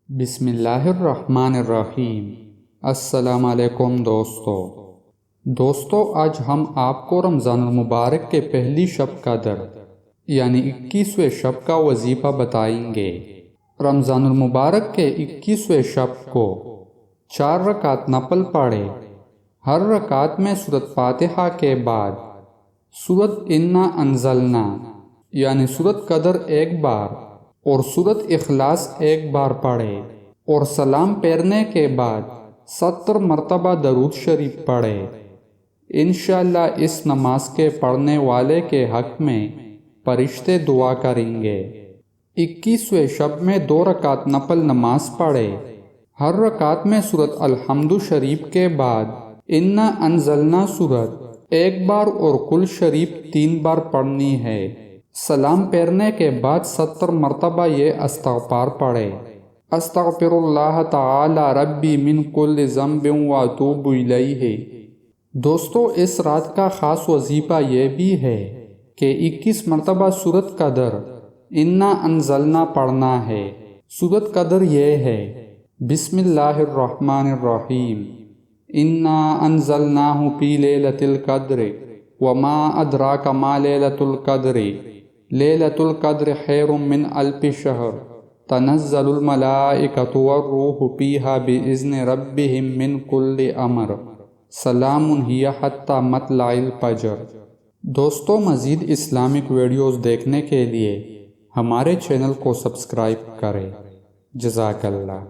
بسم اللہ الرحمن الرحیم۔ السلام علیکم دوستو، آج ہم آپ کو رمضان المبارک کے پہلی شب کا در یعنی 21ویں شب کا وظیفہ بتائیں گے۔ رمضان المبارک کے 21ویں شب کو 4 رکعت نفل پڑھے۔ ہر رکعت میں سورۃ فاتحہ کے بعد سورۃ انا انزلنا یعنی سورۃ قدر ایک بار اور سورۃ اخلاص ایک بار پڑھے اور سلام پھیرنے کے بعد 70 مرتبہ درود شریف پڑھے۔ انشاءاللہ اس نماز کے پڑھنے والے کے حق میں فرشتے دعا کریں گے۔ 21ویں شب میں 2 رکعت نفل نماز پڑھے۔ ہر رکعت میں سورۃ الحمد شریف کے بعد انا انزلنا سورت ایک بار اور کل شریف 3 بار پڑھنی ہے۔ سلام پھیرنے کے بعد 70 مرتبہ یہ استغفار پڑھے۔ استغفر اللہ تعالی ربی من کل ذنب واتوب الیہ۔ دوستو، اس رات کا خاص وظیفہ یہ بھی ہے کہ 21 مرتبہ سورۃ قدر انا انزلنا پڑھنا ہے۔ سورۃ قدر یہ ہے: بسم اللہ الرحمن الرحیم، انا انزلناہ فی لیلۃ القدر وما ادراک ما لیلۃ القدر لیلۃ القدر خیر من الف شہر تنزل الملائکۃ والروح فیہا بإذن ربہم من کل امر سلام ہی حتی مطلع الفجر۔ دوستو، مزید اسلامک ویڈیوز دیکھنے کے لیے ہمارے چینل کو سبسکرائب کریں۔ جزاک اللہ۔